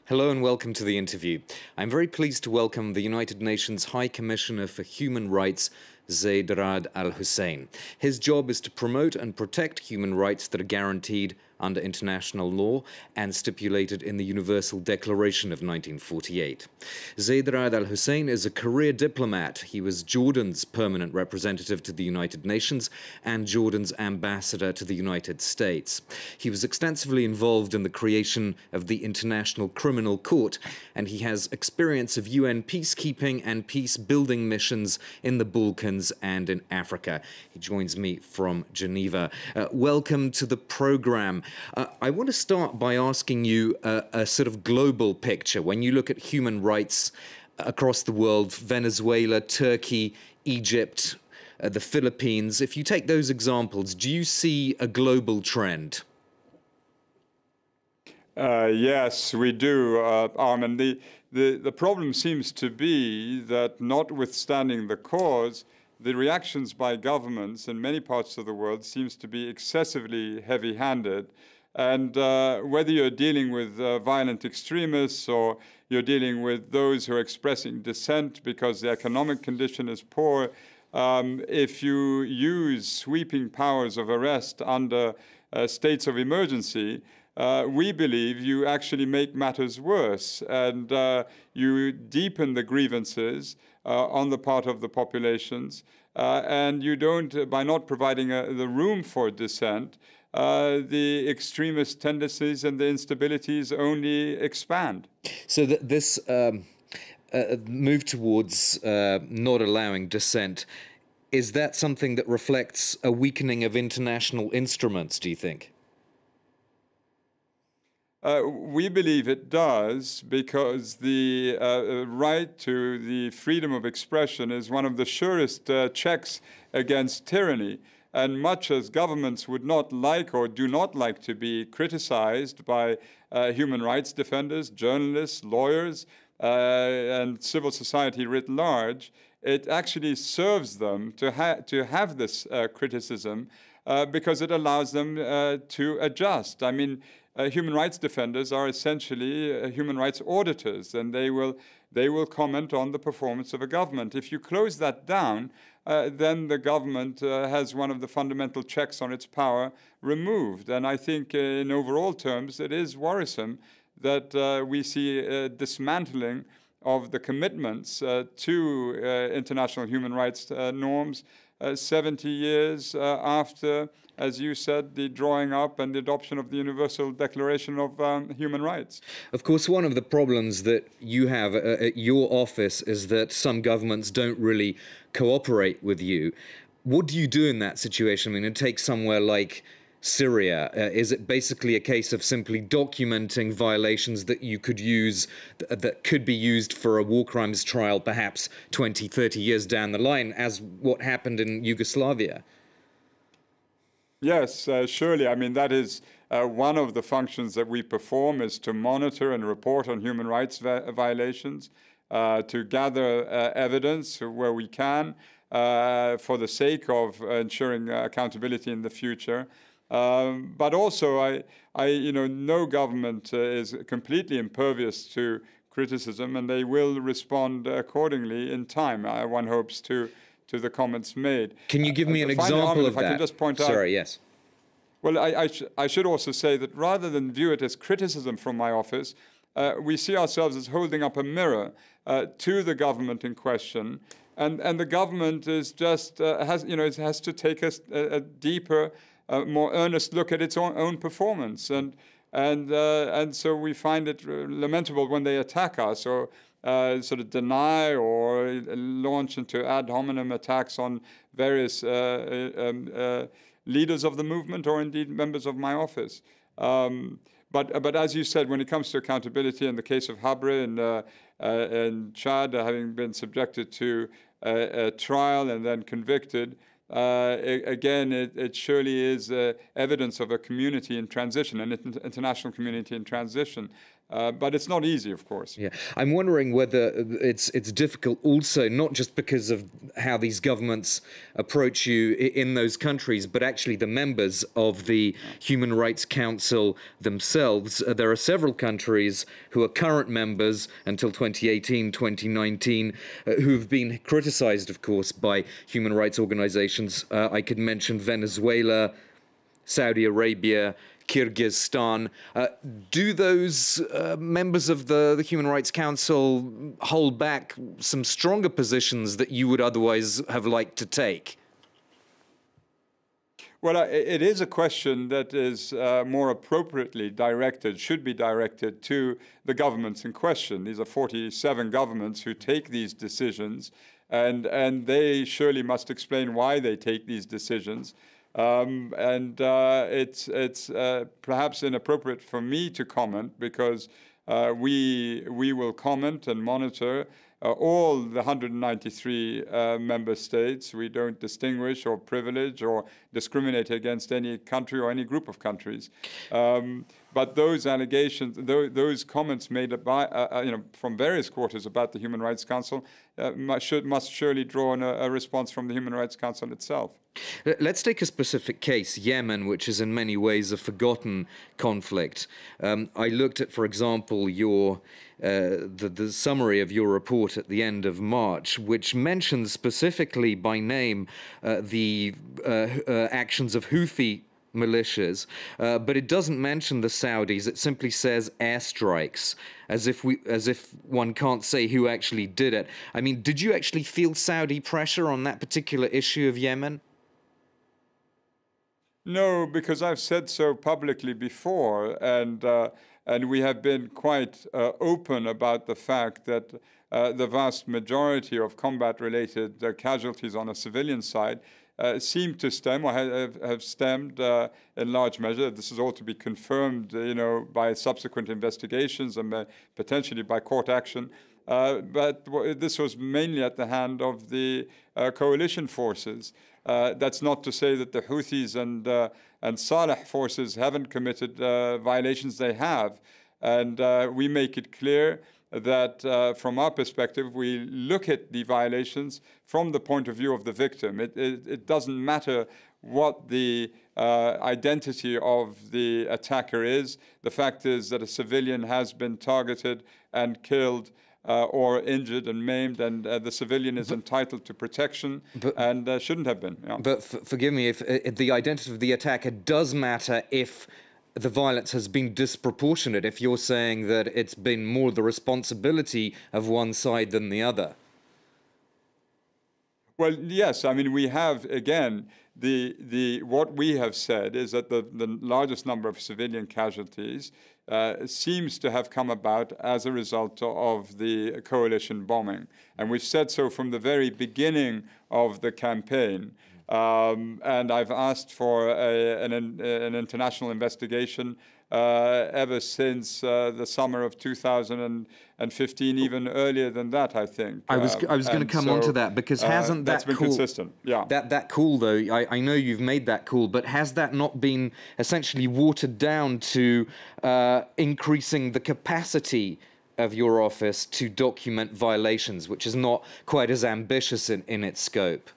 Hello and welcome to the interview. I'm very pleased to welcome the United Nations High Commissioner for Human Rights, Zeid Ra'ad al Hussein. His job is to promote and protect human rights that are guaranteed under international law and stipulated in the Universal Declaration of 1948. Zeid Ra'ad al Hussein is a career diplomat. He was Jordan's permanent representative to the United Nations and Jordan's ambassador to the United States. He was extensively involved in the creation of the International Criminal Court, and he has experience of UN peacekeeping and peace-building missions in the Balkans and in Africa. He joins me from Geneva. Welcome to the program. I want to start by asking you a sort of global picture. When you look at human rights across the world, Venezuela, Turkey, Egypt, the Philippines, if you take those examples, do you see a global trend? Yes, we do, Armin. The problem seems to be that, notwithstanding the cause, the reactions by governments in many parts of the world seems to be excessively heavy-handed. And whether you're dealing with violent extremists or you're dealing with those who are expressing dissent because the economic condition is poor, if you use sweeping powers of arrest under states of emergency, we believe you actually make matters worse, and you deepen the grievances on the part of the populations, and you don't, by not providing the room for dissent, the extremist tendencies and the instabilities only expand. So this move towards not allowing dissent, is that something that reflects a weakening of international instruments, do you think? We believe it does, because the right to the freedom of expression is one of the surest checks against tyranny. And much as governments would not like or do not like to be criticized by human rights defenders, journalists, lawyers, and civil society writ large, it actually serves them to have this criticism because it allows them to adjust. I mean, human rights defenders are essentially human rights auditors, and they will comment on the performance of a government. If you close that down, then the government has one of the fundamental checks on its power removed. And I think in overall terms, it is worrisome that we see a dismantling of the commitments to international human rights norms 70 years after, as you said, the drawing up and the adoption of the Universal Declaration of Human Rights. Of course, one of the problems that you have at your office is that some governments don't really cooperate with you. What do you do in that situation? I mean, take somewhere like Syria. Is it basically a case of simply documenting violations that you could use, that could be used for a war crimes trial perhaps 20, 30 years down the line, as what happened in Yugoslavia? Yes, surely. I mean, that is one of the functions that we perform, is to monitor and report on human rights violations, to gather evidence where we can for the sake of ensuring accountability in the future. But also, no government is completely impervious to criticism, and they will respond accordingly in time, one hopes, to the comments made. Can you give me an example of that? If I can just point out. Sorry, yes. Well, I should also say that rather than view it as criticism from my office, we see ourselves as holding up a mirror to the government in question, and the government is just it has to take a deeper, more earnest look at its own performance, and so we find it lamentable when they attack us or sort of deny or launch into ad hominem attacks on various leaders of the movement or indeed members of my office. But as you said, when it comes to accountability, in the case of Habre in Chad, having been subjected to a trial and then convicted, again, it surely is evidence of a community in transition, an international community in transition. But it's not easy, of course. Yeah, I'm wondering whether it's difficult also, not just because of how these governments approach you in those countries, but actually the members of the Human Rights Council themselves. There are several countries who are current members until 2018, 2019, who've been criticized, of course, by human rights organizations. I could mention Venezuela, Saudi Arabia, Kyrgyzstan. Do those members of the Human Rights Council hold back some stronger positions that you would otherwise have liked to take? Well, it is a question that is more appropriately directed, should be directed to the governments in question. These are 47 governments who take these decisions, and they surely must explain why they take these decisions. It's perhaps inappropriate for me to comment, because we will comment and monitor all the 193 member states. We don't distinguish or privilege or discriminate against any country or any group of countries. But those allegations, those comments made by, from various quarters about the Human Rights Council must surely draw a response from the Human Rights Council itself. Let's take a specific case, Yemen, which is in many ways a forgotten conflict. I looked at, for example, the summary of your report at the end of March, which mentions specifically by name the actions of Houthi militias, but it doesn't mention the Saudis. It simply says airstrikes, as if one can't say who actually did it. I mean, did you actually feel Saudi pressure on that particular issue of Yemen? No, because I've said so publicly before, and we have been quite open about the fact that the vast majority of combat-related casualties on a civilian side seem to stem, or have stemmed in large measure. This is all to be confirmed, by subsequent investigations and potentially by court action. But this was mainly at the hand of the coalition forces. That's not to say that the Houthis and Saleh forces haven't committed violations. They have. And we make it clear that from our perspective, we look at the violations from the point of view of the victim. It doesn't matter what the identity of the attacker is. The fact is that a civilian has been targeted and killed or injured and maimed, and the civilian is entitled to protection and shouldn't have been. Yeah. But forgive me, if the identity of the attacker does matter if the violence has been disproportionate, if you're saying that it's been more the responsibility of one side than the other. Well, yes. I mean, we have, again, what we have said is that the largest number of civilian casualties seems to have come about as a result of the coalition bombing. And we've said so from the very beginning of the campaign. And I've asked for an international investigation ever since the summer of 2015, even earlier than that, I think. I was going to come on to that, because hasn't that that's been call, consistent? Yeah. That call, though, I know you've made that call, but has that not been essentially watered down to increasing the capacity of your office to document violations, which is not quite as ambitious in its scope?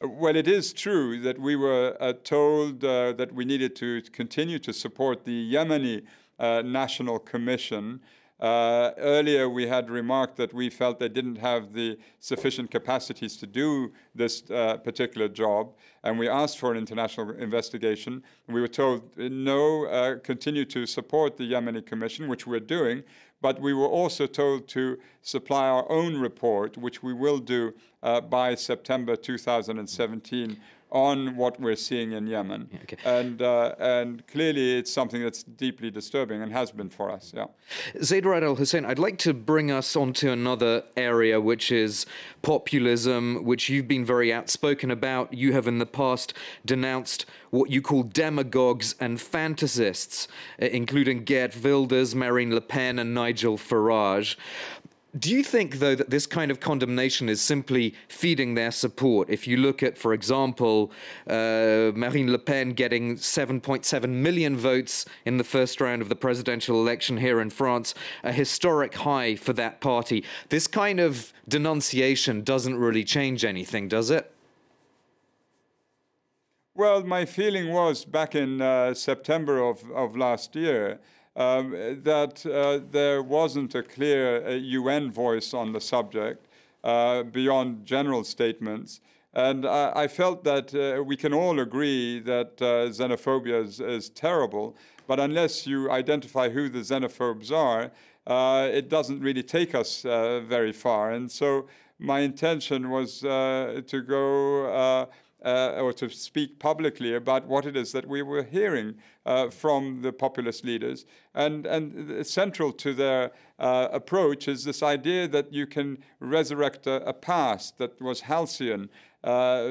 Well, it is true that we were told that we needed to continue to support the Yemeni National Commission. Earlier, we had remarked that we felt they didn't have the sufficient capacities to do this particular job, and we asked for an international investigation. We were told, no, continue to support the Yemeni Commission, which we're doing, but we were also told to supply our own report, which we will do by September 2017, on what we're seeing in Yemen. Okay. And clearly it's something that's deeply disturbing and has been for us. Yeah. Zeid Ra'ad al Hussein, I'd like to bring us onto another area, which is populism, which you've been very outspoken about. You have in the past denounced what you call demagogues and fantasists, including Geert Wilders, Marine Le Pen and Nigel Farage. Do you think, though, that this kind of condemnation is simply feeding their support? If you look at, for example, Marine Le Pen getting 7.7 million votes in the first round of the presidential election here in France, a historic high for that party, this kind of denunciation doesn't really change anything, does it? Well, my feeling was back in September of last year that there wasn't a clear UN voice on the subject beyond general statements. And I felt that we can all agree that xenophobia is terrible, but unless you identify who the xenophobes are, it doesn't really take us very far. And so my intention was to go or to speak publicly about what it is that we were hearing from the populist leaders. And central to their approach is this idea that you can resurrect a past that was halcyon,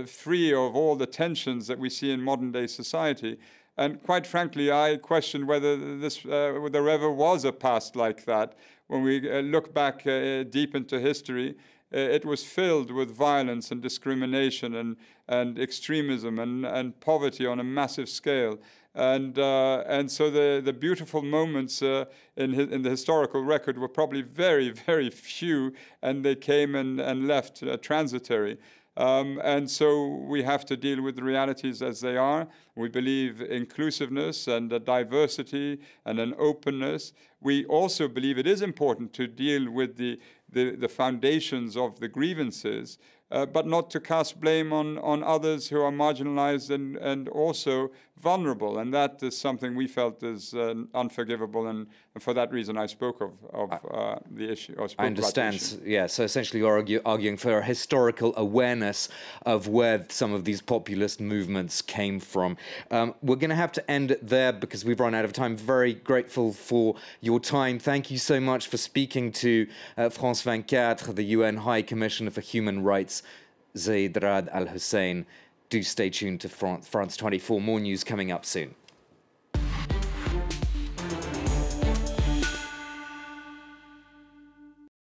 free of all the tensions that we see in modern day society. And quite frankly, I question whether there ever was a past like that. When we look back deep into history, it was filled with violence and discrimination and extremism and poverty on a massive scale. And so the beautiful moments in the historical record were probably very, very few, and they came and left transitory. And so we have to deal with the realities as they are. We believe inclusiveness and diversity and an openness. We also believe it is important to deal with the foundations of the grievances, but not to cast blame on others who are marginalized and also vulnerable. And that is something we felt is unforgivable. And for that reason, I spoke of the issue. Or spoke I understand. About the issue. Yeah, so essentially you're arguing for a historical awareness of where some of these populist movements came from. We're going to have to end it there because we've run out of time. Very grateful for your time. Thank you so much for speaking to France 24, the UN High Commissioner for Human Rights, Zeid Ra'ad al Hussein. Do stay tuned to France 24. More news coming up soon.